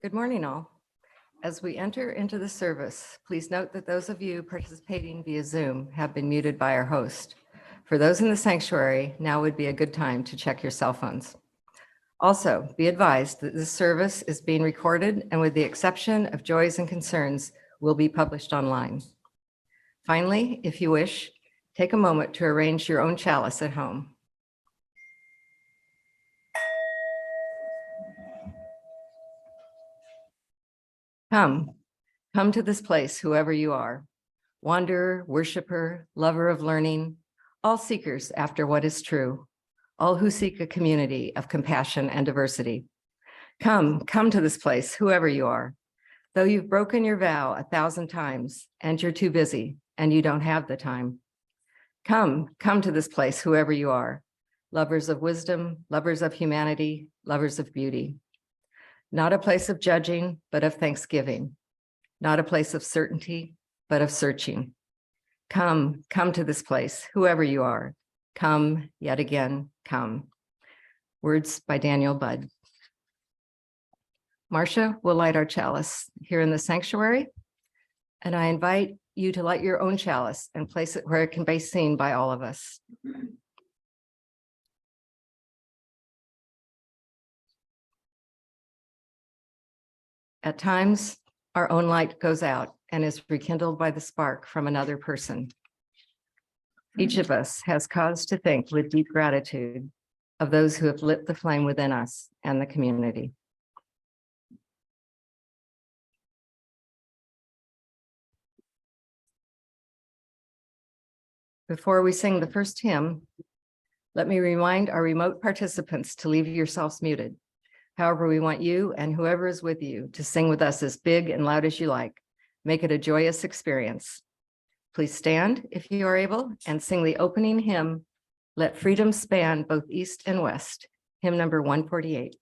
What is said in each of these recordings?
Good morning, all. As we enter into the service, please note that those of you participating via Zoom have been muted by our host. For those in the sanctuary, now would be a good time to check your cell phones. Also, be advised that this service is being recorded and with the exception of joys and concerns, will be published online. Finally, if you wish, take a moment to arrange your own chalice at home. Come to this place, whoever you are, wanderer, worshiper, lover of learning, all seekers after what is true, all who seek a community of compassion and diversity. Come to this place, whoever you are. Though you've broken your vow 1,000 times and you're too busy and you don't have the time. Come to this place, whoever you are, lovers of wisdom, lovers of humanity, lovers of beauty. Not a place of judging, but of thanksgiving. Not a place of certainty, but of searching. Come to this place, whoever you are. Come, yet again, come. Words by Daniel Budd. Marcia will light our chalice here in the sanctuary, and I invite you to light your own chalice and place it where it can be seen by all of us. At times, our own light goes out and is rekindled by the spark from another person. Each of us has cause to think with deep gratitude of those who have lit the flame within us and the community. Before we sing the first hymn, let me remind our remote participants to leave yourselves muted. However, we want you and whoever is with you to sing with us as big and loud as you like. Make it a joyous experience. Please stand if you are able and sing the opening hymn, Let Freedom Span Both East and West, hymn number 148.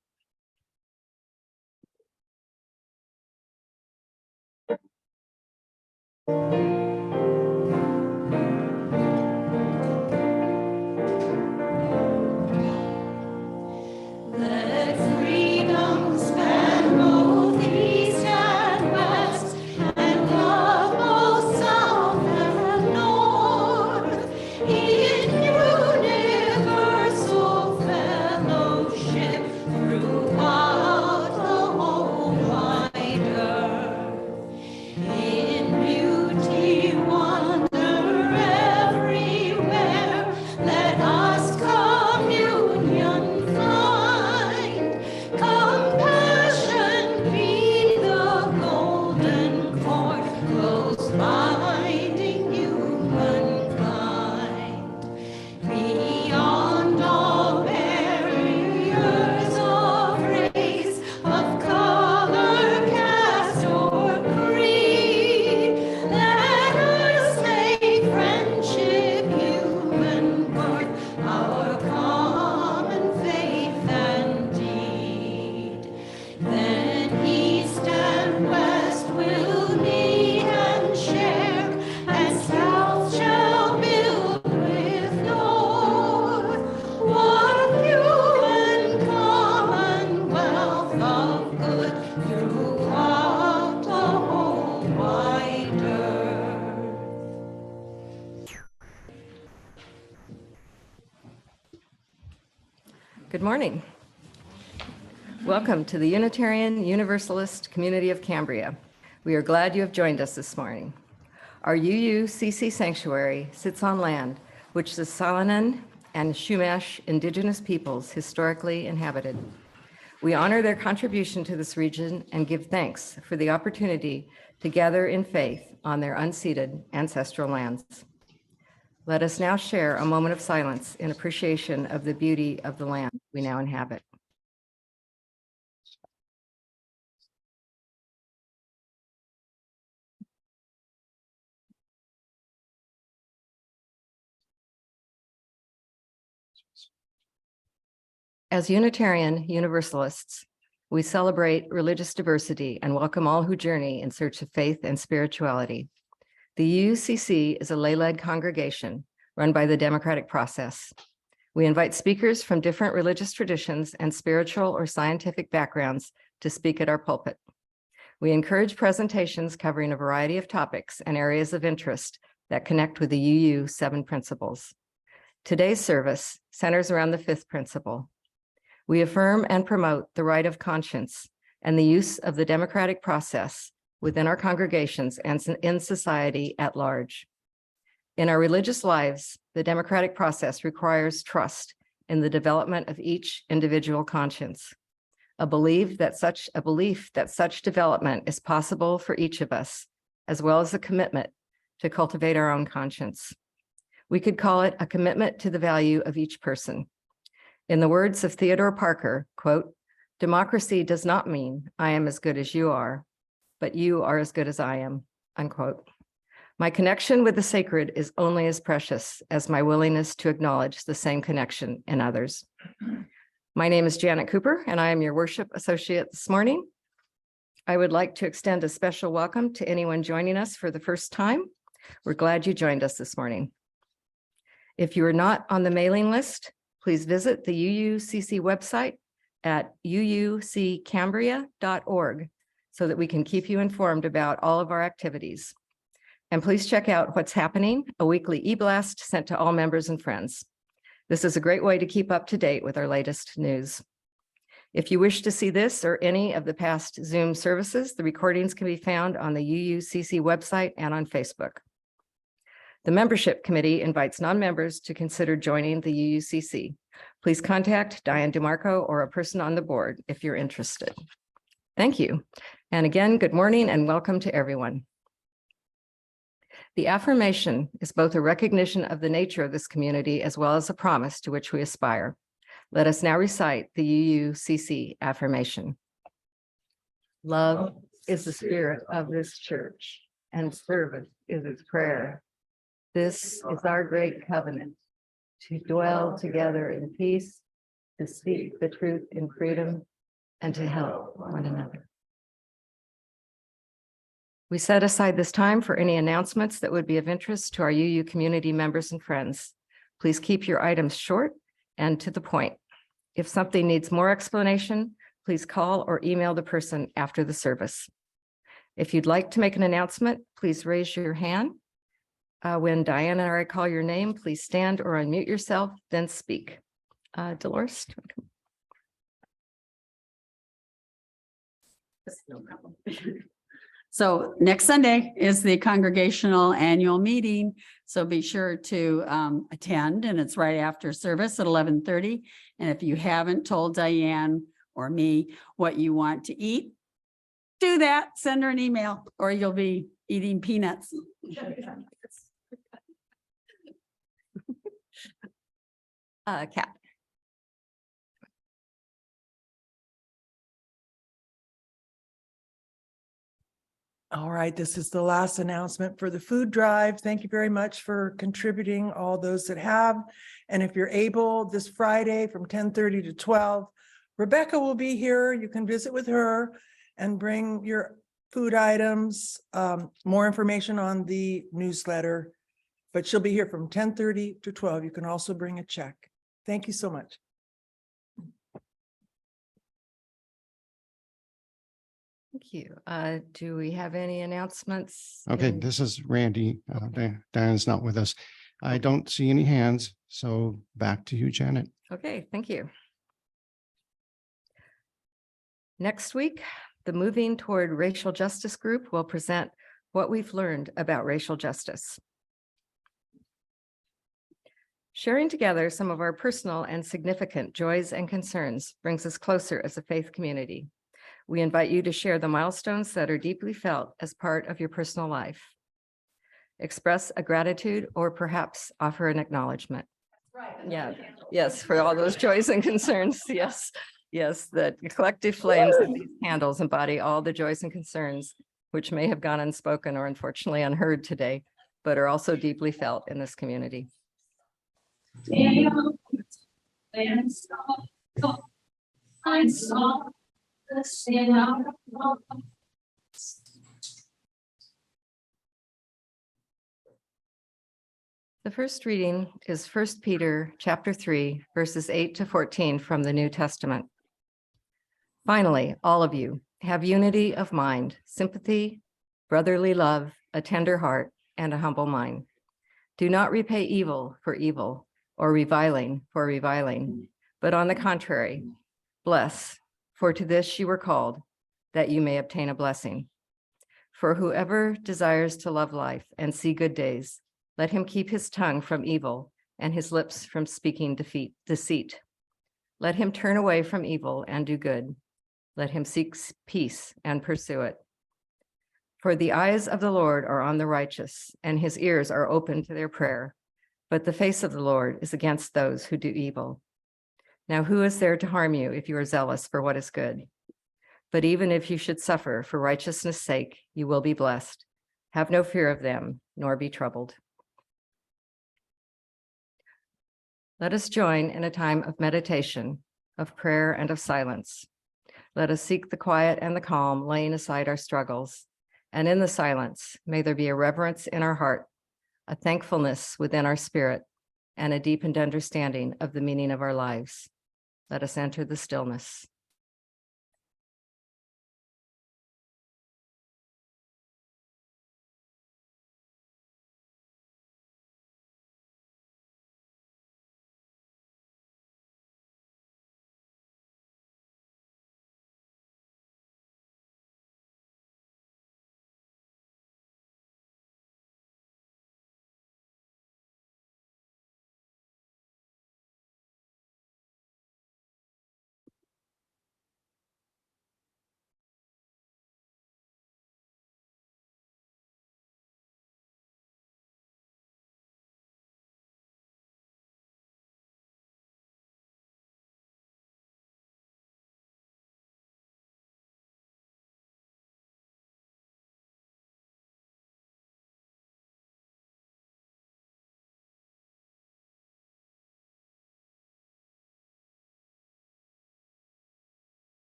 Good morning. Welcome to the Unitarian Universalist Community of Cambria. We are glad you have joined us this morning. Our UUCC sanctuary sits on land which the Salinan and Chumash indigenous peoples historically inhabited. We honor their contribution to this region and give thanks for the opportunity to gather in faith on their unceded ancestral lands. Let us now share a moment of silence in appreciation of the beauty of the land we now inhabit. As Unitarian Universalists, we celebrate religious diversity and welcome all who journey in search of faith and spirituality. The UUCC is a lay-led congregation run by the democratic process. We invite speakers from different religious traditions and spiritual or scientific backgrounds to speak at our pulpit. We encourage presentations covering a variety of topics and areas of interest that connect with the UU 7 principles. Today's service centers around the 5th principle. We affirm and promote the right of conscience and the use of the democratic process within our congregations and in society at large. In our religious lives, the democratic process requires trust in the development of each individual conscience, a belief that such development is possible for each of us, as well as a commitment to cultivate our own conscience. We could call it a commitment to the value of each person. In the words of Theodore Parker, quote, "Democracy does not mean I am as good as you are, but you are as good as I am," unquote. My connection with the sacred is only as precious as my willingness to acknowledge the same connection in others. My name is Janet Cooper, and I am your worship associate this morning. I would like to extend a special welcome to anyone joining us for the first time. We're glad you joined us this morning. If you are not on the mailing list, please visit the UUCC website at uuccambria.org so that we can keep you informed about all of our activities. And please check out What's Happening, a weekly e-blast sent to all members and friends. This is a great way to keep up to date with our latest news. If you wish to see this or any of the past Zoom services, the recordings can be found on the UUCC website and on Facebook. The membership committee invites non-members to consider joining the UUCC. Please contact Diane DeMarco or a person on the board if you're interested. Thank you. And again, good morning and welcome to everyone. The affirmation is both a recognition of the nature of this community as well as a promise to which we aspire. Let us now recite the UUCC affirmation. Love is the spirit of this church, and service is its prayer. This is our great covenant, to dwell together in peace, to speak the truth in freedom, and to help one another. We set aside this time for any announcements that would be of interest to our UU community members and friends. Please keep your items short and to the point. If something needs more explanation, please call or email the person after the service. If you'd like to make an announcement, please raise your hand. When Diane and I call your name, please stand or unmute yourself, then speak. Dolores? No problem. So next Sunday is the congregational annual meeting. So be sure to attend, and it's right after service at 11:30. And if you haven't told Diane or me what you want to eat, do that. Send her an email or you'll be eating peanuts. Kat. All right, this is the last announcement for the food drive. Thank you very much for contributing, all those that have. And if you're able, this Friday from 10:30 to 12, Rebecca will be here. You can visit with her and bring your food items, more information on the newsletter, but she'll be here from 10:30 to 12. You can also bring a check. Thank you so much. Thank you. Do we have any announcements? Okay, this is Randy. Diane's not with us. I don't see any hands, so back to you, Janet. Okay, thank you. Next week, the Moving Toward Racial Justice group will present what we've learned about racial justice. Sharing together some of our personal and significant joys and concerns brings us closer as a faith community. We invite you to share the milestones that are deeply felt as part of your personal life. Express a gratitude or perhaps offer an acknowledgement. Right. Yeah, yes, for all those joys and concerns. Yes, yes, the collective flames of these candles embody all the joys and concerns which may have gone unspoken or unfortunately unheard today, but are also deeply felt in this community. I saw the sin of the first reading is 1 Peter chapter 3, verses 8 to 14 from the New Testament. Finally, all of you, Have unity of mind, sympathy, brotherly love, a tender heart, and a humble mind. Do not repay evil for evil or reviling for reviling, but on the contrary, bless, for to this you were called, that you may obtain a blessing. For whoever desires to love life and see good days, let him keep his tongue from evil and his lips from speaking deceit. Let him turn away from evil and do good. Let him seek peace and pursue it. For the eyes of the Lord are on the righteous, and his ears are open to their prayer. But the face of the Lord is against those who do evil. Now, who is there to harm you if you are zealous for what is good? But even if you should suffer for righteousness' sake, you will be blessed. Have no fear of them, nor be troubled. Let us join in a time of meditation, of prayer, and of silence. Let us seek the quiet and the calm, laying aside our struggles. And in the silence, may there be a reverence in our heart, a thankfulness within our spirit, and a deepened understanding of the meaning of our lives. Let us enter the stillness.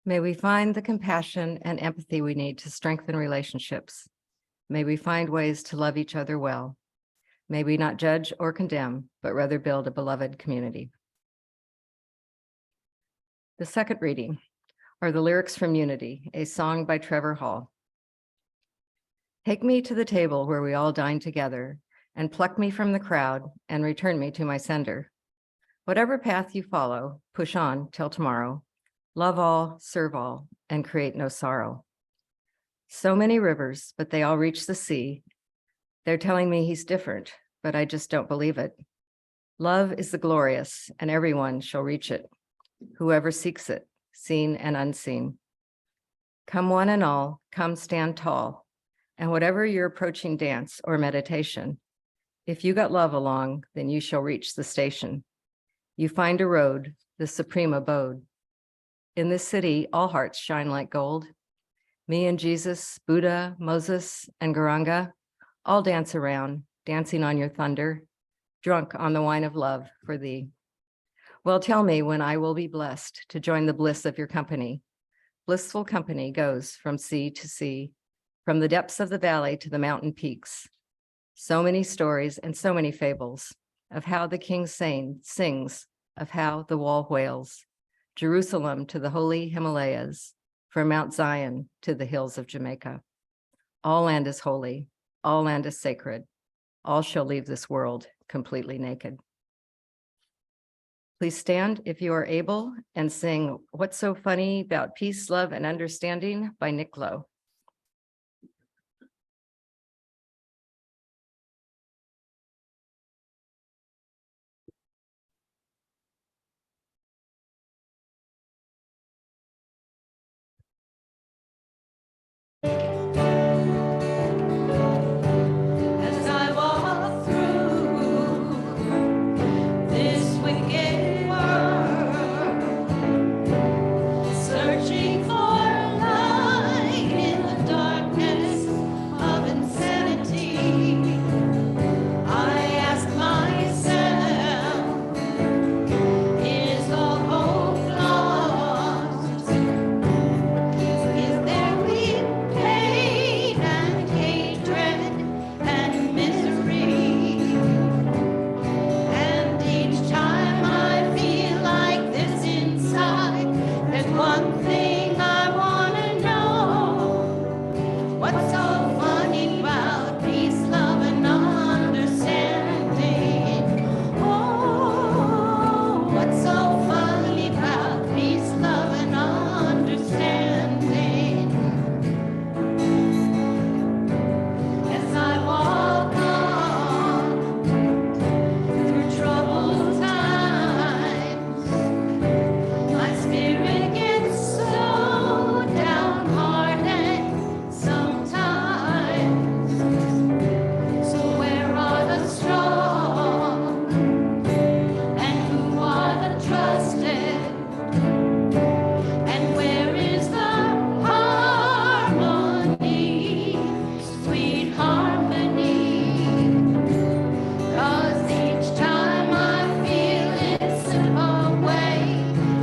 May we find the compassion and empathy we need to strengthen relationships. May we find ways to love each other well. May we not judge or condemn, but rather build a beloved community. The second reading are the lyrics from Unity, a song by Trevor Hall. Take me to the table where we all dine together, and pluck me from the crowd and return me to my sender. Whatever path you follow, push on till tomorrow. Love all, serve all, and create no sorrow. So many rivers, but they all reach the sea. They're telling me he's different, but I just don't believe it. Love is the glorious, and everyone shall reach it. Whoever seeks it, seen and unseen. Come one and all, come stand tall. And whatever your approaching dance or meditation, if you got love along, then you shall reach the station. You find a road, the supreme abode. In this city, all hearts shine like gold. Me and Jesus, Buddha, Moses, and Garanga all dance around, dancing on your thunder, drunk on the wine of love for thee. Well, tell me when I will be blessed to join the bliss of your company. Blissful company goes from sea to sea, from the depths of the valley to the mountain peaks. So many stories and so many fables of how the king sings, of how the wall wails. Jerusalem to the holy Himalayas, from Mount Zion to the hills of Jamaica. All land is holy, all land is sacred. All shall leave this world completely naked. Please stand if you are able and sing What's So Funny About Peace, Love, and Understanding by Nick Lowe. As I walk through this wicked world, searching for light in thing I wanna know. What's so funny about peace, love, and understanding? Oh, what's so funny about peace, love, and understanding? As I walk on through troubled times, my spirit gets so downhearted sometimes. So where are the strong and who are the trusted? And where is the harmony, sweet harmony? 'Cause each time I feel it slip away,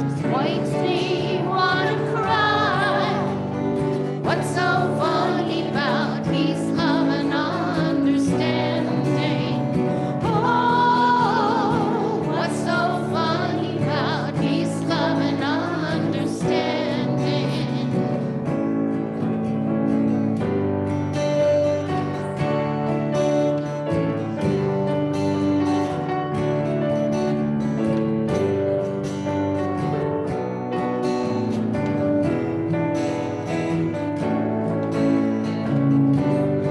just makes me wanna cry. What's so funny about peace, love, and understanding? Oh, what's so funny about peace, love, and understanding?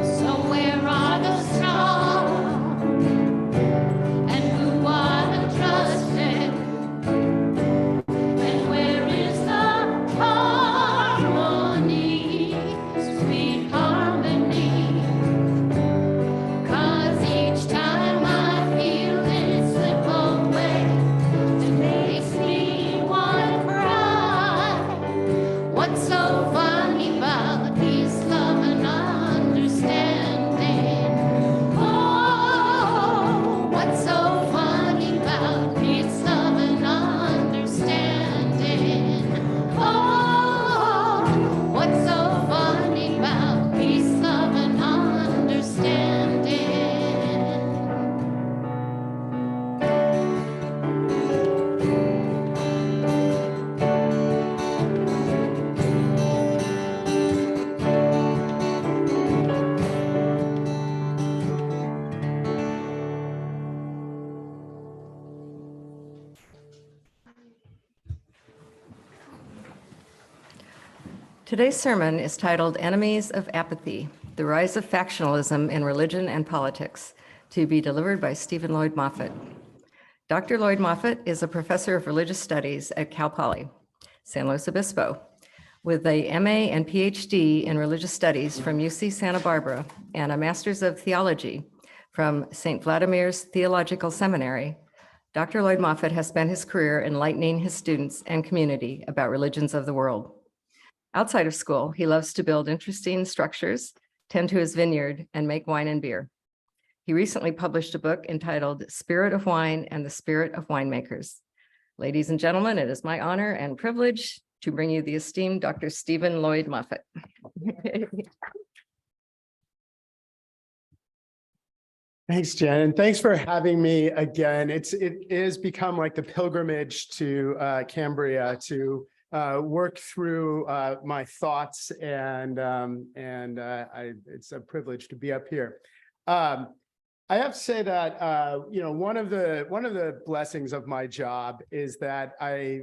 So where are the strong and who are the trusted? And where is the harmony, sweet harmony? 'Cause each time I feel it slip away, it makes me wanna cry. What's so funny about peace, love, and understanding? Oh, what's so funny about peace, love, and understanding? Oh, what's so funny about peace, love, and understanding? Today's sermon is titled Enemies of Apathy, The Rise of Factionalism in Religion and Politics, to be delivered by Stephen Lloyd-Moffett. Dr. Lloyd-Moffett is a professor of religious studies at Cal Poly, San Luis Obispo, with a MA and PhD in religious studies from UC Santa Barbara and a master's of theology from St. Vladimir's Theological Seminary. Dr. Lloyd-Moffett has spent his career enlightening his students and community about religions of the world. Outside of school, he loves to build interesting structures, tend to his vineyard, and make wine and beer. He recently published a book entitled Spirit of Wine and the Spirit of Winemakers. Ladies and gentlemen, it is my honor and privilege to bring you the esteemed Dr. Stephen Lloyd-Moffett. Thanks, Jen, and thanks for having me again. It is become like the pilgrimage to Cambria to work through my thoughts, and it's a privilege to be up here. I have to say that one of the blessings of my job is that I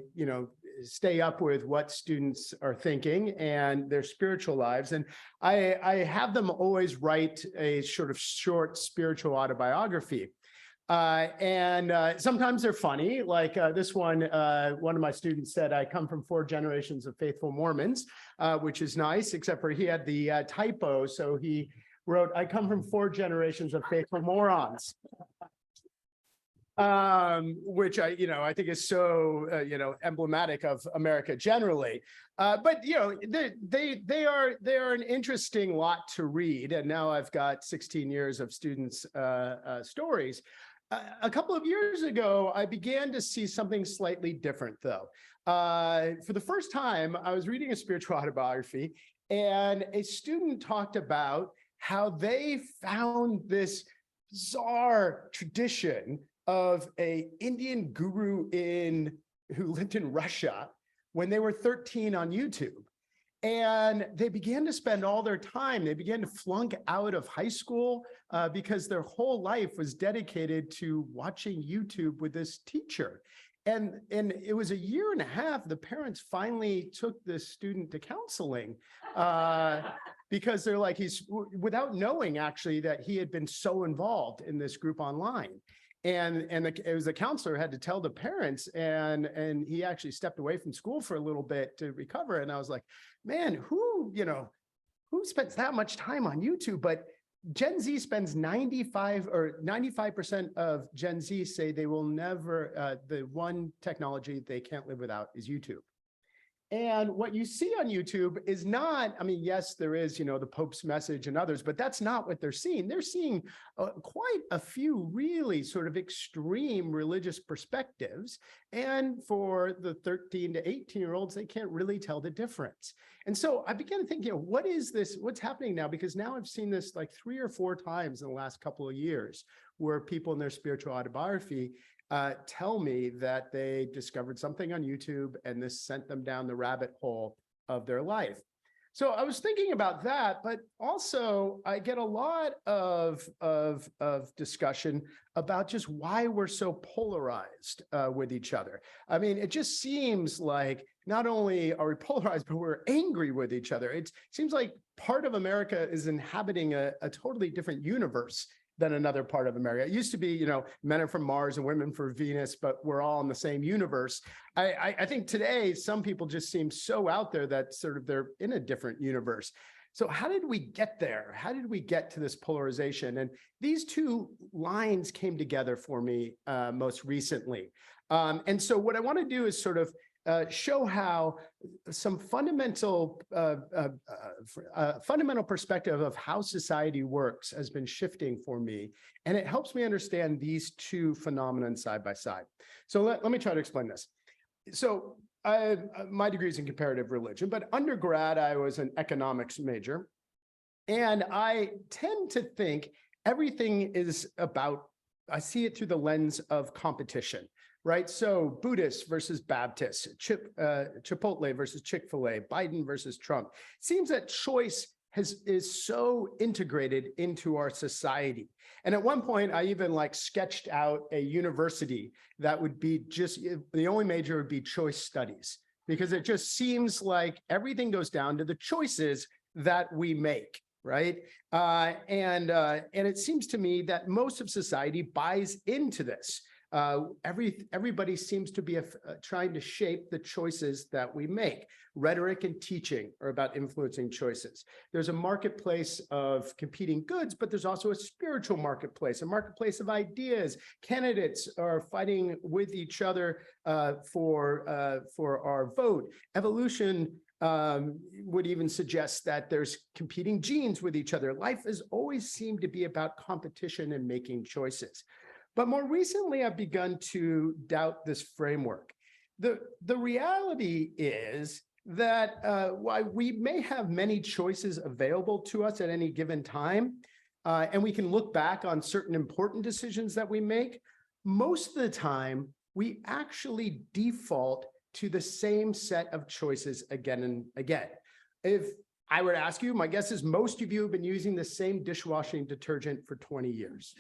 stay up with what students are thinking and their spiritual lives, and I have them always write a sort of short spiritual autobiography. Sometimes they're funny, like this one. One of my students said, I come from 4 generations of faithful Mormons, which is nice, except for he had the typo. So he wrote, I come from 4 generations of faithful morons. Which I think is so emblematic of America generally. But they are an interesting lot to read. And now I've got 16 years of students' stories. A couple of years ago, I began to see something slightly different, though. For the first time, I was reading a spiritual autobiography, and a student talked about how they found this bizarre tradition of an Indian guru who lived in Russia, when they were 13 on YouTube. And they began to spend all their time, they began to flunk out of high school because their whole life was dedicated to watching YouTube with this teacher. And it was a year and a half, the parents finally took this student to counseling because they're like, without knowing actually that he had been so involved in this group online. And it was the counselor had to tell the parents, and he actually stepped away from school for a little bit to recover. And I was like, man, who spends that much time on YouTube? But Gen Z spends 95% of Gen Z say they will never, the one technology they can't live without is YouTube. And what you see on YouTube is not, I mean, yes, there is, the Pope's message and others, but that's not what they're seeing. They're seeing quite a few really sort of extreme religious perspectives. And for the 13 to 18-year-olds, they can't really tell the difference. And so I began to think, what is this? What's happening now? Because now I've seen this like 3 or 4 times in the last couple of years where people in their spiritual autobiography tell me that they discovered something on YouTube and this sent them down the rabbit hole of their life. So I was thinking about that, but also I get a lot of discussion about just why we're so polarized with each other. I mean, it just seems like not only are we polarized, but we're angry with each other. It seems like part of America is inhabiting a totally different universe than another part of America. It used to be, men are from Mars and women for Venus, but we're all in the same universe. I think today, some people just seem so out there that sort of they're in a different universe. So how did we get there? How did we get to this polarization? And these two lines came together for me most recently. And so what I want to do is sort of show how some fundamental perspective of how society works has been shifting for me. And it helps me understand these two phenomena side by side. So let me try to explain this. So my degree is in comparative religion, but undergrad, I was an economics major. And I tend to think everything is about, I see it through the lens of competition. Right. So Buddhists versus Baptists, Chipotle versus Chick-fil-A, Biden versus Trump. It seems that choice is so integrated into our society. And at one point, I even sketched out a university that would be just, the only major would be choice studies, because it just seems like everything goes down to the choices that we make. Right. And it seems to me that most of society buys into this. Everybody seems to be trying to shape the choices that we make. Rhetoric and teaching are about influencing choices. There's a marketplace of competing goods, but there's also a spiritual marketplace, a marketplace of ideas. Candidates are fighting with each other for our vote. Evolution would even suggest that there's competing genes with each other. Life has always seemed to be about competition and making choices. But more recently, I've begun to doubt this framework. The reality is that while we may have many choices available to us at any given time, and we can look back on certain important decisions that we make, most of the time, we actually default to the same set of choices again and again. If I were to ask you, my guess is most of you have been using the same dishwashing detergent for 20 years.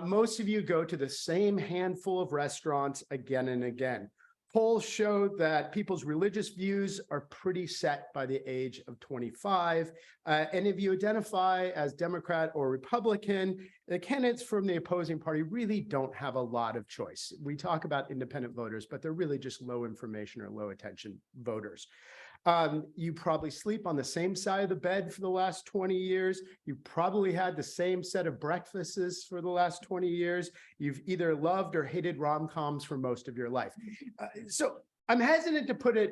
Most of you go to the same handful of restaurants again and again. Polls show that people's religious views are pretty set by the age of 25. And if you identify as Democrat or Republican, the candidates from the opposing party really don't have a lot of choice. We talk about independent voters, but they're really just low information or low attention voters. You probably sleep on the same side of the bed for the last 20 years. You probably had the same set of breakfasts for the last 20 years. You've either loved or hated rom-coms for most of your life. So I'm hesitant to put a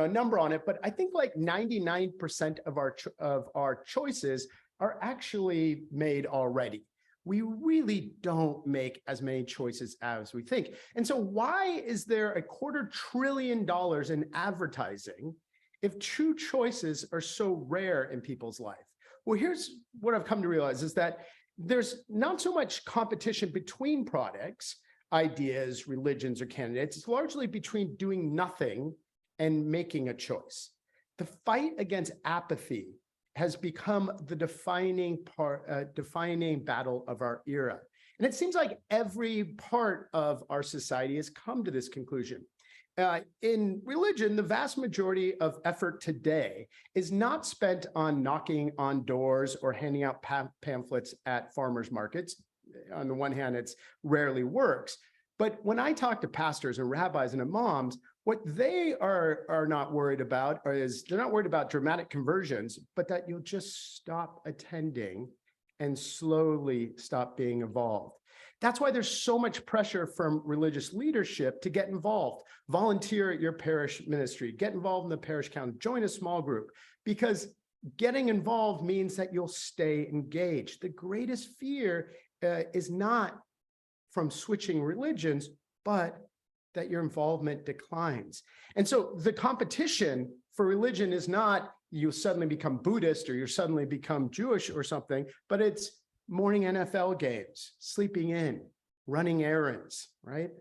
number on it, but I think 99% of our choices are actually made already. We really don't make as many choices as we think. And so why is there $250 billion in advertising if true choices are so rare in people's life? Well, here's what I've come to realize is that there's not so much competition between products, ideas, religions, or candidates. It's largely between doing nothing and making a choice. The fight against apathy has become the defining battle of our era. And it seems like every part of our society has come to this conclusion. In religion, the vast majority of effort today is not spent on knocking on doors or handing out pamphlets at farmers markets. On the one hand, it rarely works. But when I talk to pastors and rabbis and imams, what they are not worried about is they're not worried about dramatic conversions, but that you'll just stop attending and slowly stop being involved. That's why there's so much pressure from religious leadership to get involved, volunteer at your parish ministry, get involved in the parish council, join a small group, because getting involved means that you'll stay engaged. The greatest fear is not from switching religions, but that your involvement declines. And so the competition for religion is not you suddenly become Buddhist or you suddenly become Jewish or something, but it's morning NFL games, sleeping in, running errands, right?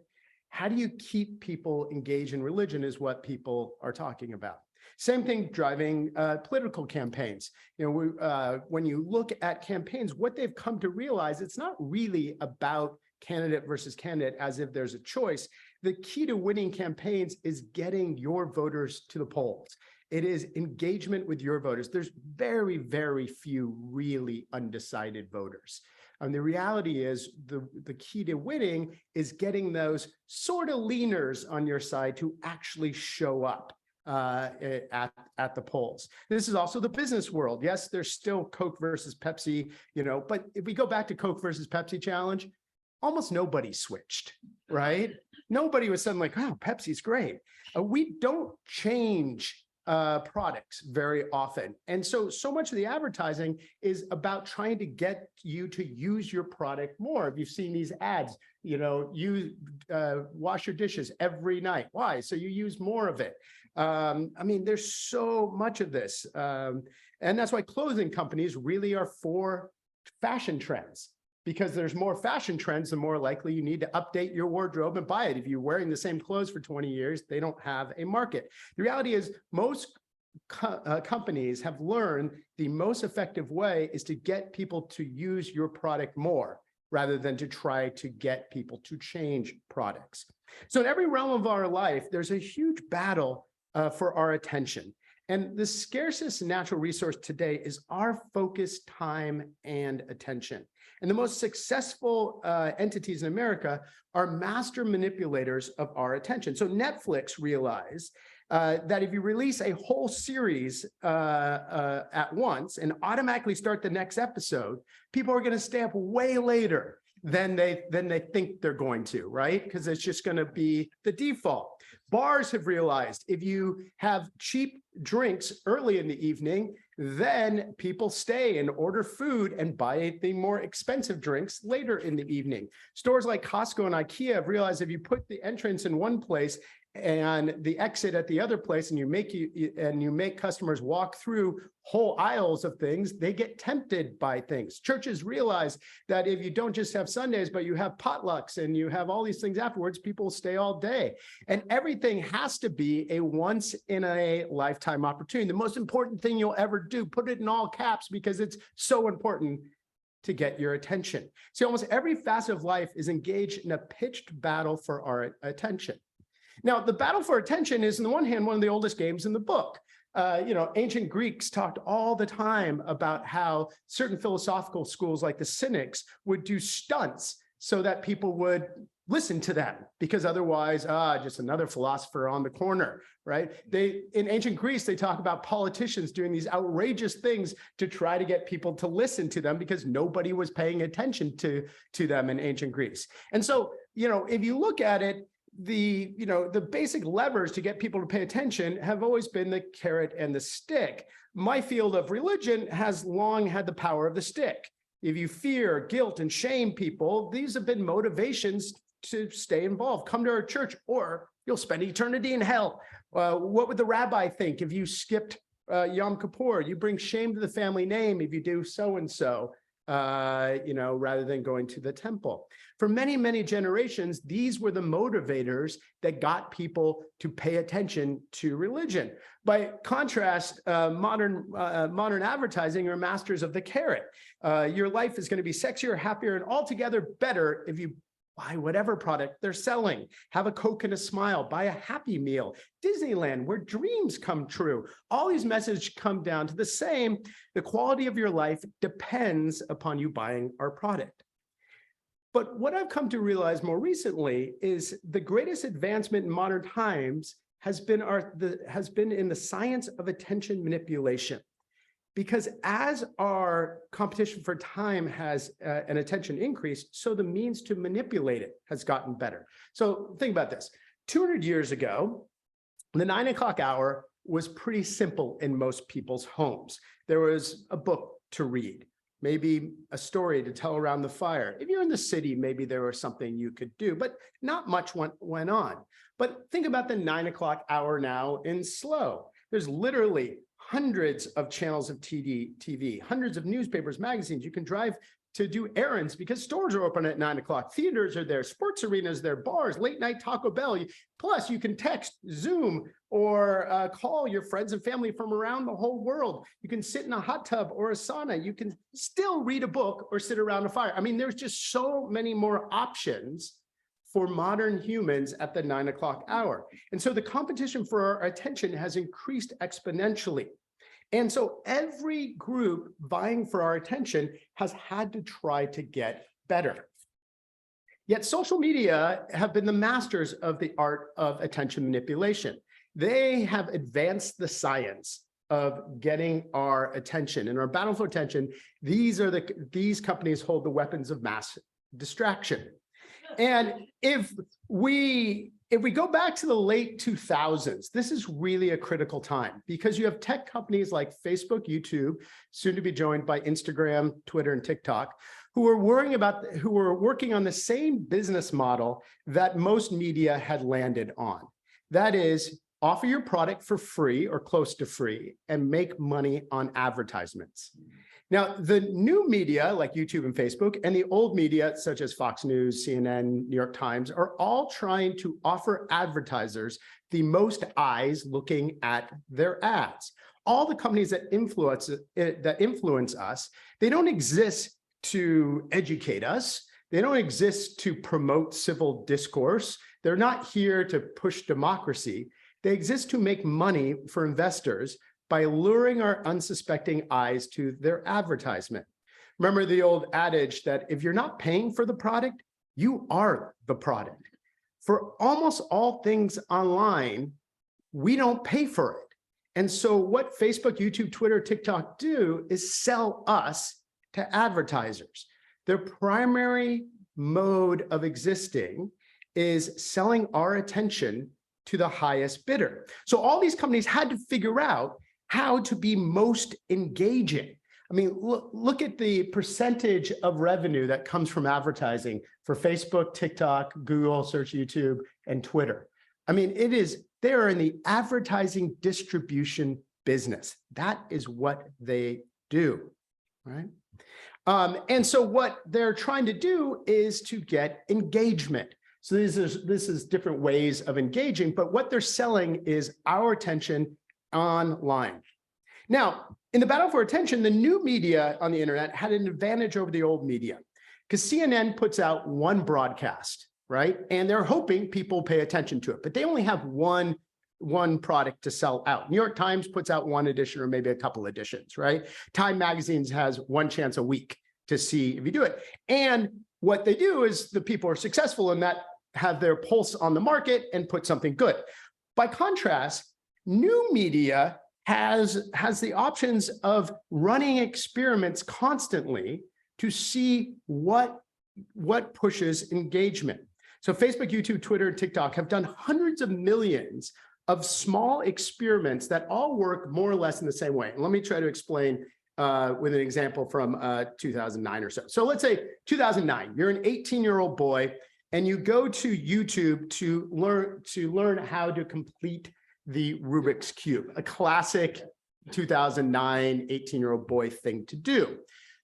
How do you keep people engaged in religion is what people are talking about. Same thing driving political campaigns. You know, when you look at campaigns, what they've come to realize, it's not really about candidate versus candidate as if there's a choice. The key to winning campaigns is getting your voters to the polls. It is engagement with your voters. There's very, very few really undecided voters. And the reality is the key to winning is getting those sort of leaners on your side to actually show up at the polls. This is also the business world. Yes, there's still Coke versus Pepsi, you know, but if we go back to Coke versus Pepsi challenge, almost nobody switched, right? Nobody was suddenly like, oh, Pepsi's great. We don't change products very often. And so much of the advertising is about trying to get you to use your product more. If you've seen these ads, you know, you wash your dishes every night. Why? So you use more of it. I mean, there's so much of this. And that's why clothing companies really are for fashion trends. Because there's more fashion trends, the more likely you need to update your wardrobe and buy it. If you're wearing the same clothes for 20 years, they don't have a market. The reality is most companies have learned the most effective way is to get people to use your product more rather than to try to get people to change products. So in every realm of our life, there's a huge battle for our attention. And the scarcest natural resource today is our focus, time, and attention. And the most successful entities in America are master manipulators of our attention. So Netflix realized that if you release a whole series at once and automatically start the next episode, people are going to stay up way later than they think they're going to, right? Because it's just going to be the default. Bars have realized if you have cheap drinks early in the evening, then people stay and order food and buy the more expensive drinks later in the evening. Stores like Costco and IKEA have realized if you put the entrance in one place and the exit at the other place, and you make customers walk through whole aisles of things, they get tempted by things. Churches realize that if you don't just have Sundays, but you have potlucks and you have all these things afterwards, people stay all day. And everything has to be a once in a lifetime opportunity. The most important thing you'll ever do, put it in all caps because it's so important to get your attention. See, almost every facet of life is engaged in a pitched battle for our attention. Now, the battle for attention is, on the one hand, one of the oldest games in the book. You know, ancient Greeks talked all the time about how certain philosophical schools like the Cynics would do stunts so that people would listen to them, because otherwise, just another philosopher on the corner, right? In ancient Greece, they talk about politicians doing these outrageous things to try to get people to listen to them because nobody was paying attention to them in ancient Greece. And so, you know, if you look at it, the basic levers to get people to pay attention have always been the carrot and the stick. My field of religion has long had the power of the stick. If you fear, guilt, and shame people, these have been motivations to stay involved. Come to our church or you'll spend eternity in hell. What would the rabbi think if you skipped Yom Kippur? You bring shame to the family name if you do so-and-so. rather than going to the temple. For many, many generations, these were the motivators that got people to pay attention to religion. By contrast, modern advertising are masters of the carrot. Your life is going to be sexier, happier, and altogether better if you buy whatever product they're selling. Have a Coke and a smile, buy a Happy Meal, Disneyland, where dreams come true. All these messages come down to the same. The quality of your life depends upon you buying our product. But what I've come to realize more recently is the greatest advancement in modern times has been in the science of attention manipulation. Because as our competition for time has and attention increased, so the means to manipulate it has gotten better. So think about this. 200 years ago, the 9 o'clock hour was pretty simple in most people's homes. There was a book to read, maybe a story to tell around the fire. If you're in the city, maybe there was something you could do, but not much went on. But think about the 9 o'clock hour now in slow. There's literally hundreds of channels of TV, hundreds of newspapers, magazines. You can drive to do errands because stores are open at 9 o'clock. Theaters are there, sports arenas there, bars, late night Taco Bell. Plus, you can text, Zoom, or call your friends and family from around the whole world. You can sit in a hot tub or a sauna. You can still read a book or sit around a fire. I mean, there's just so many more options for modern humans at the 9 o'clock hour. And so the competition for our attention has increased exponentially. And so every group vying for our attention has had to try to get better. Yet social media have been the masters of the art of attention manipulation. They have advanced the science of getting our attention. In our battle for attention, these companies hold the weapons of mass distraction. And if we go back to the late 2000s, this is really a critical time because you have tech companies like Facebook, YouTube, soon to be joined by Instagram, Twitter, and TikTok, who were working on the same business model that most media had landed on. That is, offer your product for free or close to free and make money on advertisements. Now, the new media like YouTube and Facebook and the old media such as Fox News, CNN, New York Times are all trying to offer advertisers the most eyes looking at their ads. All the companies that influence us, they don't exist to educate us. They don't exist to promote civil discourse. They're not here to push democracy. They exist to make money for investors by luring our unsuspecting eyes to their advertisement. Remember the old adage that if you're not paying for the product, you are the product. For almost all things online, we don't pay for it. And so what Facebook, YouTube, Twitter, TikTok do is sell us to advertisers. Their primary mode of existing is selling our attention to the highest bidder. So all these companies had to figure out how to be most engaging. I mean, look at the percentage of revenue that comes from advertising for Facebook, TikTok, Google, search YouTube, and Twitter. I mean, they are in the advertising distribution business. That is what they do, right? And so what they're trying to do is to get engagement. So this is different ways of engaging, but what they're selling is our attention online. Now, in the battle for attention, the new media on the internet had an advantage over the old media because CNN puts out one broadcast, right? And they're hoping people pay attention to it, but they only have one product to sell out. New York Times puts out one edition or maybe a couple editions, right? Time Magazines has one chance a week to see if you do it. And what they do is the people are successful in that have their pulse on the market and put something good. By contrast, new media has the options of running experiments constantly to see what pushes engagement. So Facebook, YouTube, Twitter, and TikTok have done hundreds of millions of small experiments that all work more or less in the same way. And let me try to explain with an example from 2009 or so. So let's say 2009, you're an 18-year-old boy and you go to YouTube to learn how to complete the Rubik's Cube, a classic 2009 18-year-old boy thing to do.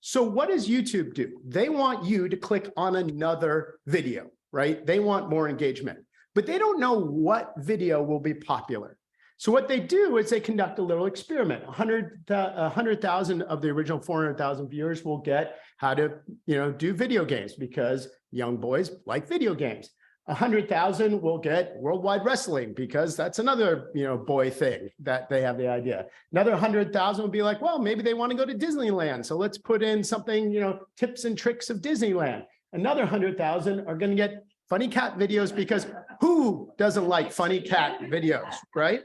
So what does YouTube do? They want you to click on another video, right? They want more engagement, but they don't know what video will be popular. So what they do is they conduct a little experiment. 100,000 of the original 400,000 viewers will get how to, do video games because young boys like video games. 100,000 will get worldwide wrestling because that's another, boy thing that they have the idea. Another 100,000 will be like, well, maybe they want to go to Disneyland. So let's put in something, tips and tricks of Disneyland. Another 100,000 are going to get funny cat videos because who doesn't like funny cat videos, right?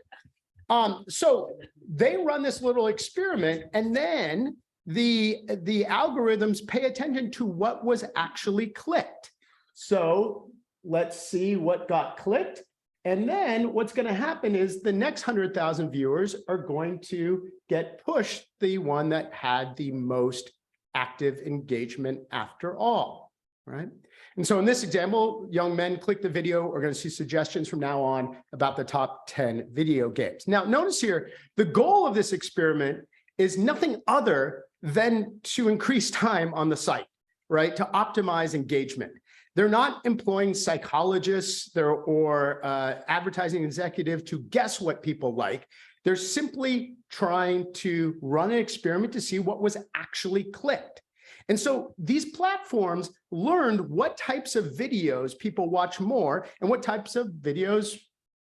So they run this little experiment, and then the algorithms pay attention to what was actually clicked. So let's see what got clicked. And then what's going to happen is the next 100,000 viewers are going to get pushed the one that had the most active engagement after all, right? And so in this example, young men click the video, are going to see suggestions from now on about the top 10 video games. Now, notice here, the goal of this experiment is nothing other than to increase time on the site, right? To optimize engagement. They're not employing psychologists or advertising executive to guess what people like. They're simply trying to run an experiment to see what was actually clicked. And so these platforms learned what types of videos people watch more and what types of videos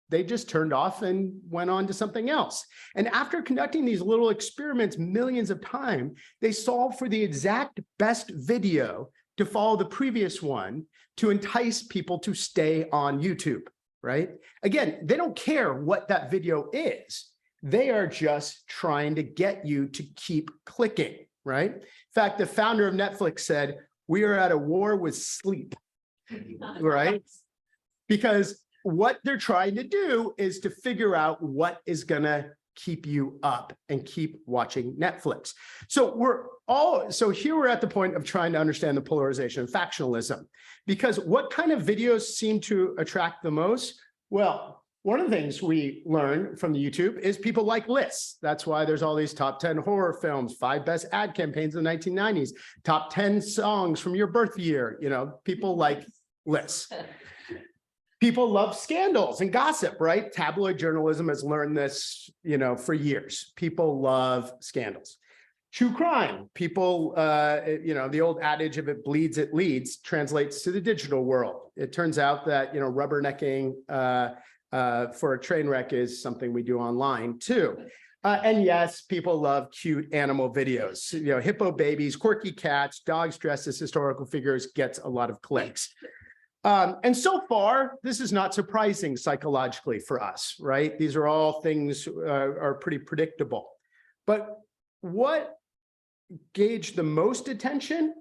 they just turned off and went on to something else. And after conducting these little experiments millions of times, they solved for the exact best video to follow the previous one to entice people to stay on YouTube, right? Again, they don't care what that video is. They are just trying to get you to keep clicking, right? In fact, the founder of Netflix said, we are at a war with sleep, right? Because what they're trying to do is to figure out what is gonna keep you up and keep watching Netflix. So here we're at the point of trying to understand the polarization of factionalism, because what kind of videos seem to attract the most? Well, one of the things we learn from the YouTube is people like lists. That's why there's all these top 10 horror films, 5 best ad campaigns in the 1990s, top 10 songs from your birth year. People like lists. People love scandals and gossip, right? Tabloid journalism has learned this, for years. People love scandals. True crime. People, the old adage, if it bleeds, it leads, translates to the digital world. It turns out that, rubbernecking for a train wreck is something we do online too. And yes, people love cute animal videos. Hippo babies, quirky cats, dogs dressed as historical figures gets a lot of clicks. And so far, this is not surprising psychologically for us, right? These are all things are pretty predictable. But what gauged the most attention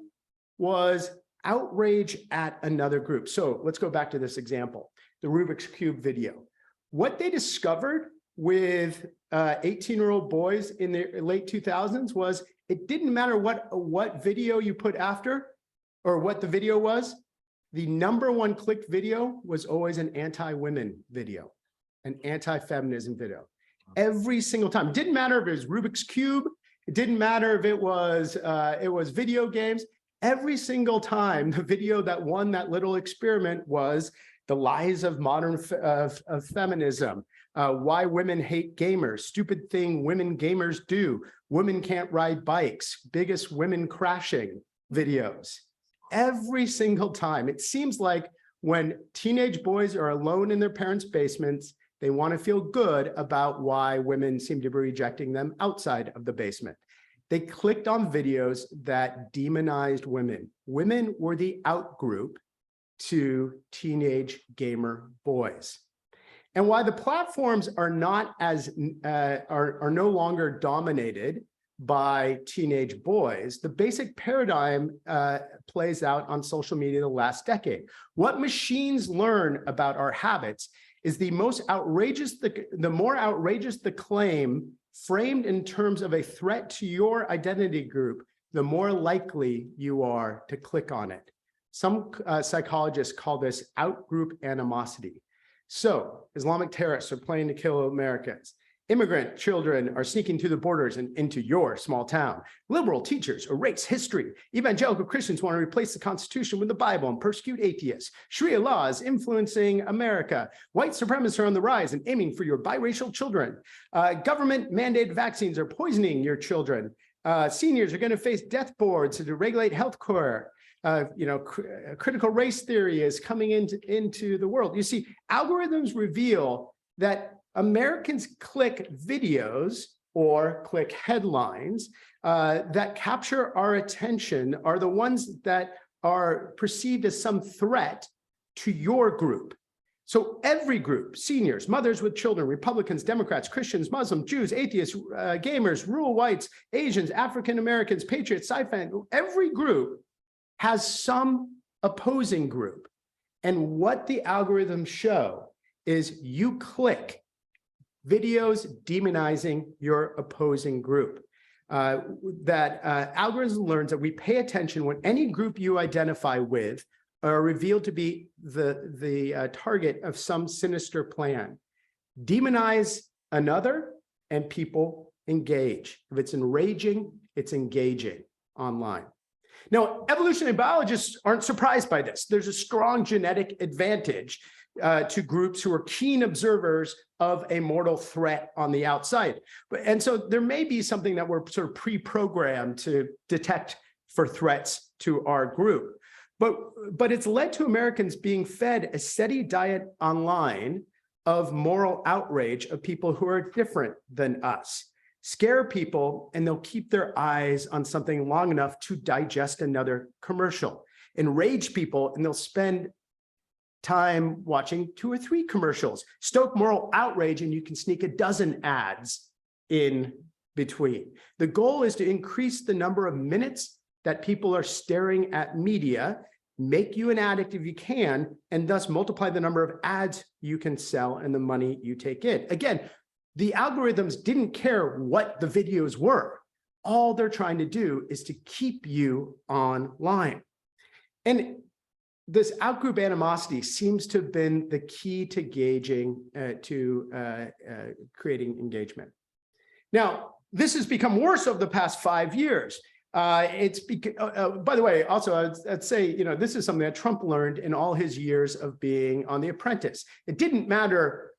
was outrage at another group. So let's go back to this example, the Rubik's Cube video. What they discovered with 18-year-old boys in the late 2000s was it didn't matter what video you put after or what the video was. The #1 clicked video was always an anti-women video, an anti-feminism video. Every single time. It didn't matter if it was Rubik's Cube. It didn't matter if it was video games. Every single time, the video that won that little experiment was the lies of modern of feminism, why women hate gamers, stupid thing women gamers do, women can't ride bikes, biggest women crashing videos. Every single time. It seems like when teenage boys are alone in their parents' basements, they want to feel good about why women seem to be rejecting them outside of the basement. They clicked on videos that demonized women. Women were the out group to teenage gamer boys. And why the platforms are not as are no longer dominated by teenage boys, the basic paradigm plays out on social media the last decade. What machines learn about our habits is the more outrageous the claim framed in terms of a threat to your identity group, the more likely you are to click on it. Some psychologists call this outgroup animosity. So Islamic terrorists are planning to kill Americans. Immigrant children are sneaking through the borders and into your small town. Liberal teachers erase history. Evangelical Christians want to replace the Constitution with the Bible and persecute atheists. Sharia law is influencing America. White supremacists are on the rise and aiming for your biracial children. Government mandated vaccines are poisoning your children. Seniors are going to face death boards to regulate healthcare. Critical race theory is coming into the world. You see, algorithms reveal that Americans click videos or click headlines that capture our attention are the ones that are perceived as some threat to your group. So every group, seniors, mothers with children, Republicans, Democrats, Christians, Muslims, Jews, atheists, gamers, rural whites, Asians, African Americans, patriots, sci-fi, every group has some opposing group. And what the algorithms show is you click videos demonizing your opposing group. Algorithms learns that we pay attention when any group you identify with are revealed to be the target of some sinister plan. Demonize another and people engage. If it's enraging, it's engaging online. Now, evolutionary biologists aren't surprised by this. There's a strong genetic advantage to groups who are keen observers of a mortal threat on the outside. And so there may be something that we're sort of pre-programmed to detect for threats to our group. But it's led to Americans being fed a steady diet online of moral outrage of people who are different than us. Scare people and they'll keep their eyes on something long enough to digest another commercial. Enrage people and they'll spend time watching 2 or 3 commercials. Stoke moral outrage and you can sneak a dozen ads in between. The goal is to increase the number of minutes that people are staring at media, make you an addict if you can, and thus multiply the number of ads you can sell and the money you take in. Again, the algorithms didn't care what the videos were. All they're trying to do is to keep you online. And this outgroup animosity seems to have been the key to gauging, creating engagement. Now, this has become worse over the past 5 years. By the way, also, I'd say, this is something that Trump learned in all his years of being on The Apprentice. It didn't matter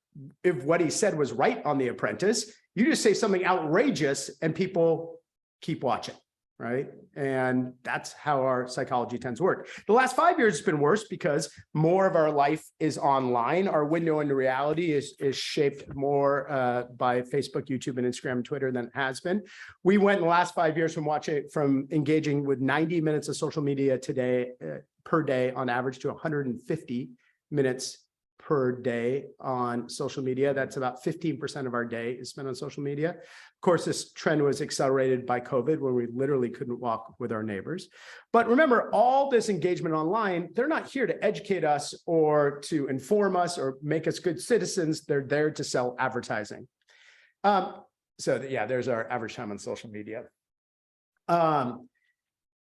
if what he said was right on The Apprentice. You just say something outrageous and people keep watching, right? And that's how our psychology tends to work. The last 5 years has been worse because more of our life is online. Our window into reality is shaped more by Facebook, YouTube, and Instagram, and Twitter than it has been. We went in the last 5 years from engaging with 90 minutes of social media per day on average to 150 minutes per day on social media. That's about 15% of our day is spent on social media. Of course, this trend was accelerated by COVID when we literally couldn't walk with our neighbors. But remember, all this engagement online, they're not here to educate us or to inform us or make us good citizens. They're there to sell advertising. There's our average time on social media.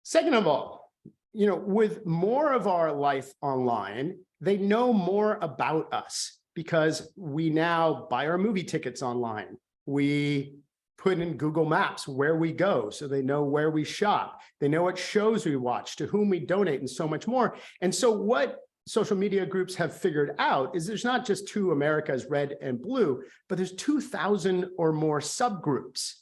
Second of all, with more of our life online, they know more about us because we now buy our movie tickets online. We put in Google Maps where we go, so they know where we shop. They know what shows we watch, to whom we donate, and so much more. And so what social media groups have figured out is there's not just 2 Americas, red and blue, but there's 2,000 or more subgroups,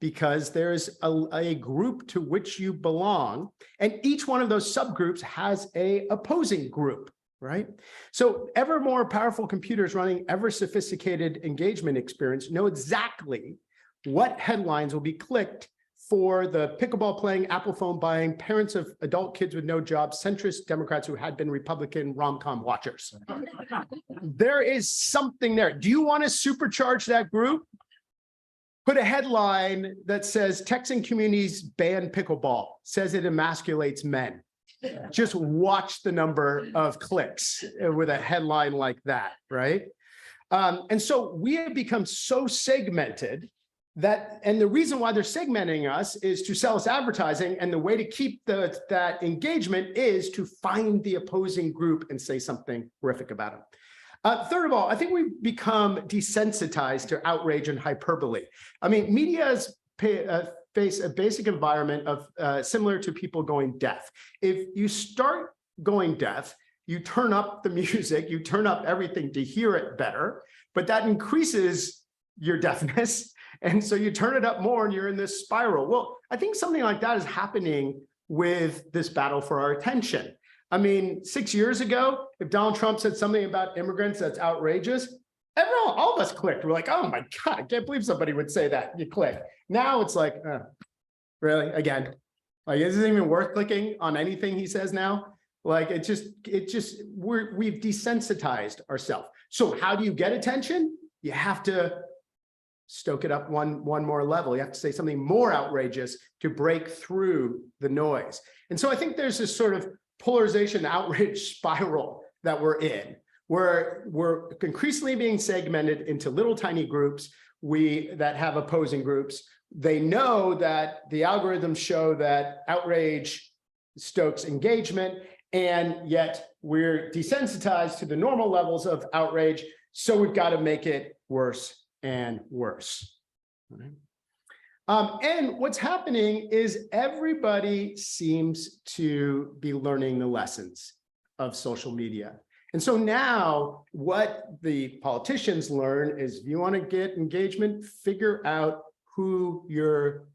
because there's a group to which you belong, and each one of those subgroups has an opposing group, right? So ever more powerful computers running ever sophisticated engagement experience know exactly what headlines will be clicked for the pickleball playing, Apple phone buying, parents of adult kids with no jobs, centrist Democrats who had been Republican rom-com watchers. There is something there. Do you want to supercharge that group? Put a headline that says Texan communities ban pickleball, says it emasculates men. Just watch the number of clicks with a headline like that, right? And so we have become so segmented and the reason why they're segmenting us is to sell us advertising, and the way to keep that engagement is to find the opposing group and say something horrific about them. Third of all, I think we've become desensitized to outrage and hyperbole. I mean, media's face a basic environment of similar to people going deaf. If you start going deaf, you turn up the music, you turn up everything to hear it better, but that increases your deafness. And so you turn it up more and you're in this spiral. Well, I think something like that is happening with this battle for our attention. I mean, 6 years ago, if Donald Trump said something about immigrants that's outrageous, everyone, all of us clicked. We're like, oh my God, I can't believe somebody would say that. You click. Now it's like, really, again, like, is it even worth clicking on anything he says now? Like, we've desensitized ourselves. So how do you get attention? You have to stoke it up one more level. You have to say something more outrageous to break through the noise. And so I think there's this sort of polarization outrage spiral that we're in, where we're increasingly being segmented into little tiny groups that have opposing groups. They know that the algorithms show that outrage stokes engagement, and yet we're desensitized to the normal levels of outrage. So we've got to make it worse and worse. Right? And what's happening is everybody seems to be learning the lessons of social media. And so now what the politicians learn is, if you want to get engagement, figure out who your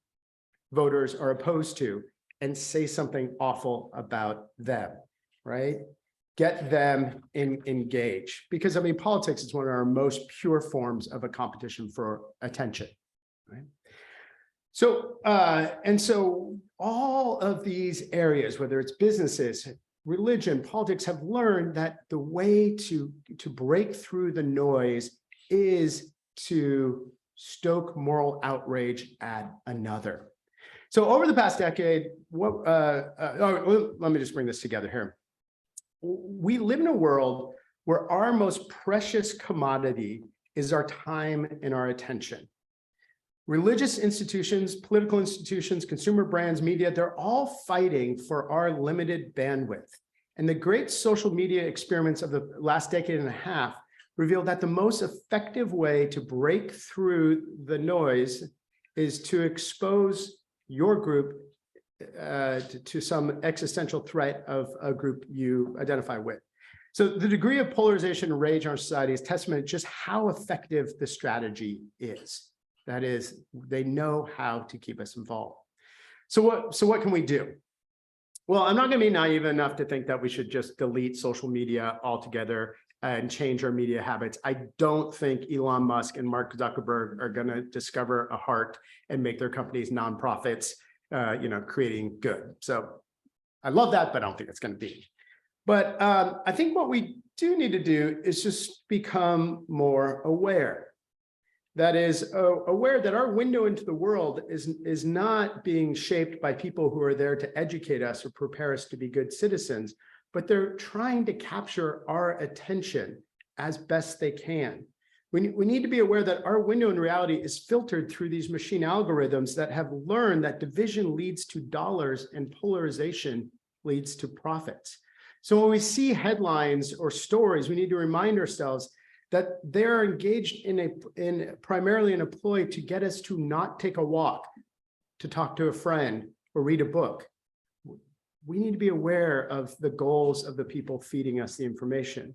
voters are opposed to and say something awful about them, right? Get them engaged. Because I mean, politics is one of our most pure forms of a competition for attention, right? So, and so all of these areas, whether it's businesses, religion, politics, have learned that the way to break through the noise is to stoke moral outrage at another. So over the past decade, let me just bring this together here. We live in a world where our most precious commodity is our time and our attention. Religious institutions, political institutions, consumer brands, media, they're all fighting for our limited bandwidth. And the great social media experiments of the last decade and a half revealed that the most effective way to break through the noise is to expose your group to some existential threat of a group you identify with. So the degree of polarization and rage in our society is testament to just how effective the strategy is. That is, they know how to keep us involved. So what can we do? Well, I'm not going to be naive enough to think that we should just delete social media altogether and change our media habits. I don't think Elon Musk and Mark Zuckerberg are going to discover a heart and make their companies nonprofits, creating good. So I love that, but I don't think it's going to be. But I think what we do need to do is just become more aware. That is, aware that our window into the world is not being shaped by people who are there to educate us or prepare us to be good citizens, but they're trying to capture our attention as best they can. We need to be aware that our window in reality is filtered through these machine algorithms that have learned that division leads to dollars and polarization leads to profits. So when we see headlines or stories, we need to remind ourselves that they're engaged primarily in a ploy to get us to not take a walk, to talk to a friend, or read a book. We need to be aware of the goals of the people feeding us the information.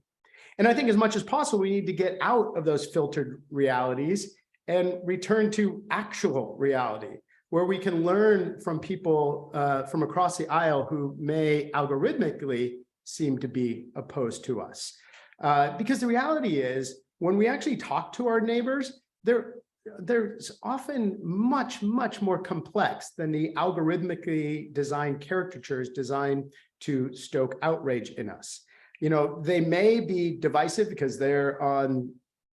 And I think as much as possible, we need to get out of those filtered realities and return to actual reality, where we can learn from people from across the aisle who may algorithmically seem to be opposed to us. Because the reality is, when we actually talk to our neighbors, there's often much, much more complex than the algorithmically designed caricatures designed to stoke outrage in us. They may be divisive because they're on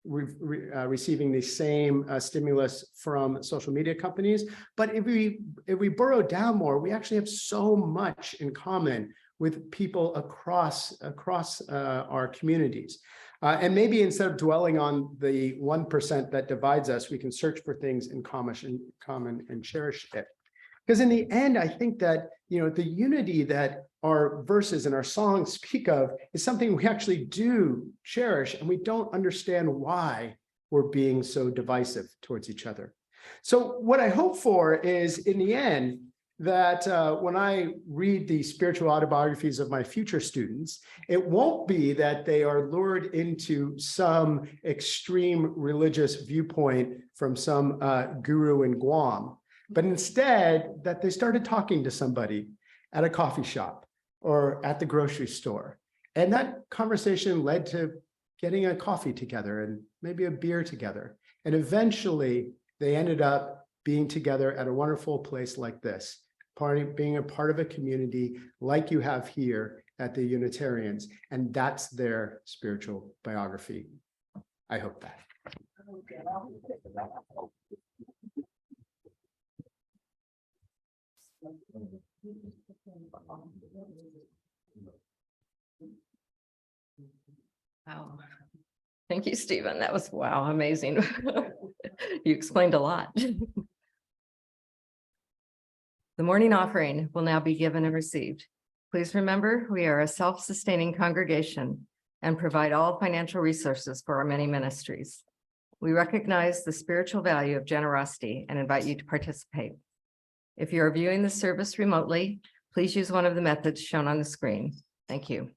receiving the same stimulus from social media companies. But if we burrow down more, we actually have so much in common with people across our communities. And maybe instead of dwelling on the 1% that divides us, we can search for things in common and cherish it. Because in the end, I think that, the unity that our verses and our songs speak of is something we actually do cherish, and we don't understand why we're being so divisive towards each other. So what I hope for is, in the end, that when I read the spiritual autobiographies of my future students, it won't be that they are lured into some extreme religious viewpoint from some guru in Guam, but instead that they started talking to somebody at a coffee shop or at the grocery store. And that conversation led to getting a coffee together and maybe a beer together. And eventually they ended up being together at a wonderful place like this, being a part of a community like you have here at the Unitarians. And that's their spiritual biography. I hope that. Wow. Thank you, Stephen. That was, wow, amazing. You explained a lot. The morning offering will now be given and received. Please remember, we are a self-sustaining congregation and provide all financial resources for our many ministries. We recognize the spiritual value of generosity and invite you to participate. If you are viewing the service remotely, please use one of the methods shown on the screen. Thank you.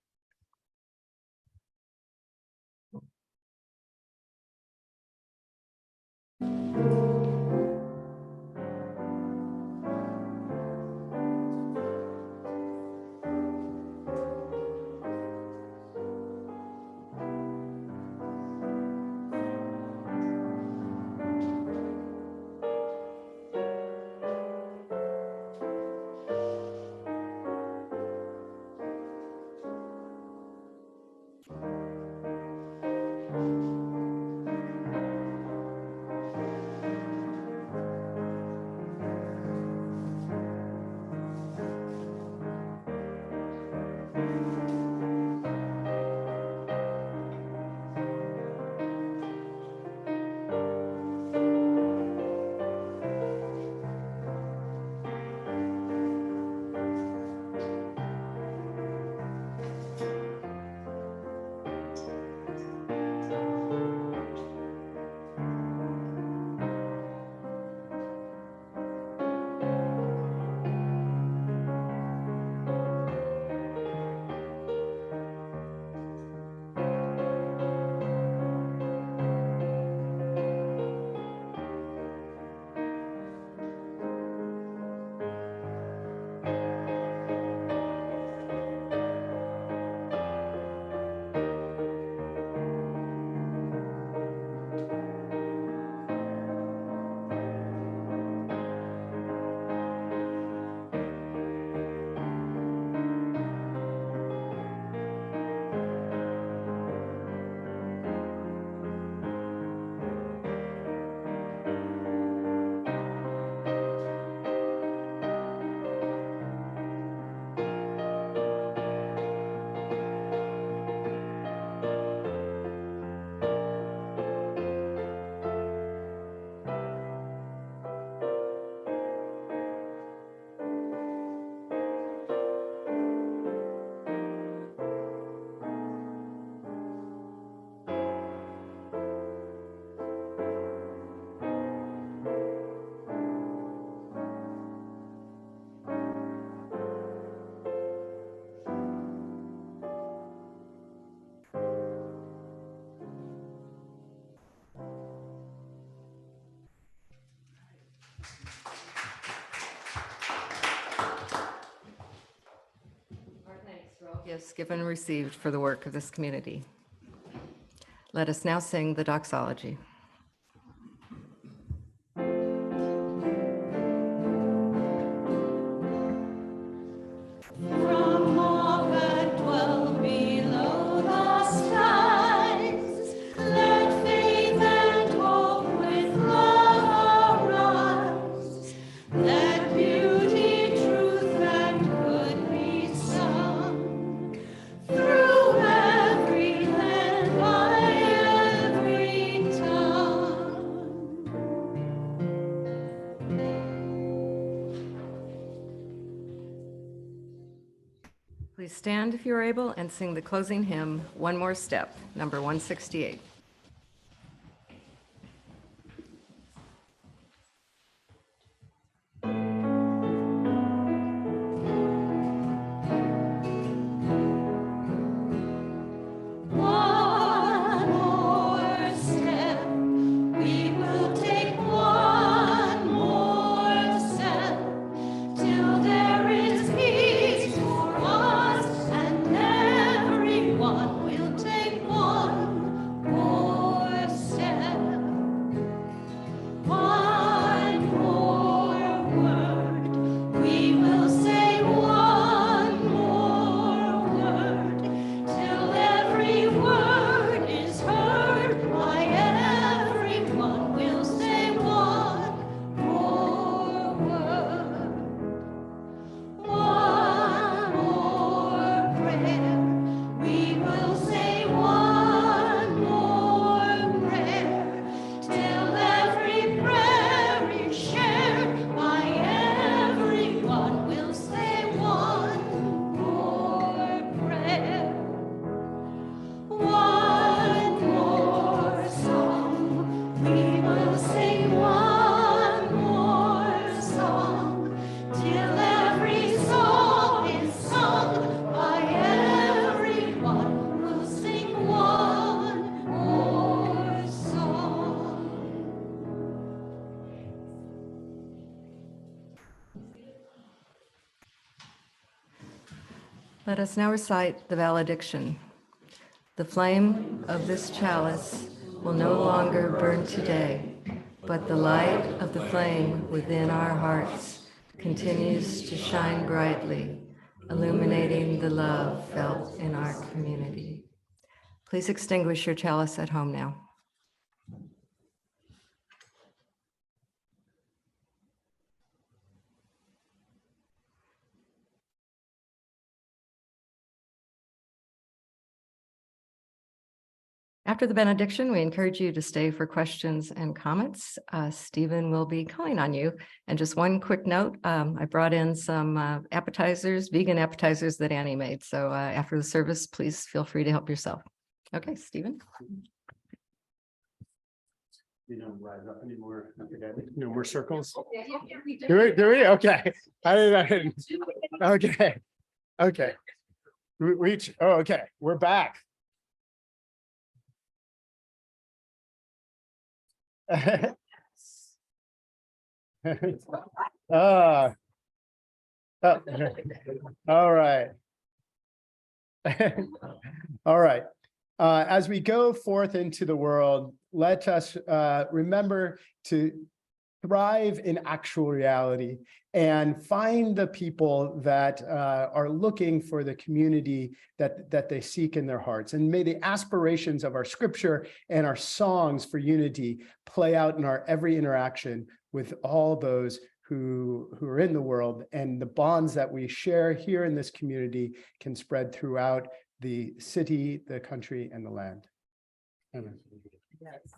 Gifts given and received for the work of this community. Let us now sing the doxology. From all that dwell below the skies, let faith and hope with love arise. Let beauty, truth, and good be sung through every land by every tongue. Please stand if you are able and sing the closing hymn, One More Step, number 168. One more step, we will take one more step till there is peace for us, and everyone will take one more step. One more word, we will say one more word, till every word is heard by everyone. We'll say one more word. One more prayer, we will say one more prayer, till every prayer is shared by everyone. We'll say one more prayer. One more song, we will sing one more song, till every song is sung by everyone. We'll sing one more song. Let us now recite the valediction. The flame of this chalice will no longer burn today, but the light of the flame within our hearts continues to shine brightly, illuminating the love felt in our community. Please extinguish your chalice at home now. After the benediction, we encourage you to stay for questions and comments. Stephen will be calling on you. And just one quick note, I brought in some appetizers, vegan appetizers that Annie made. So after the service, please feel free to help yourself. Okay, Stephen. You don't rise up anymore. No more circles. Do we? Okay. I didn't. Okay. Okay. Reach. Oh, okay. We're back. Oh. All right. All right. As we go forth into the world, let us remember to thrive in actual reality and find the people that are looking for the community that they seek in their hearts. And may the aspirations of our scripture and our songs for unity play out in our every interaction with all those who are in the world, and the bonds that we share here in this community can spread throughout the city, the country, and the land. Amen. Yes.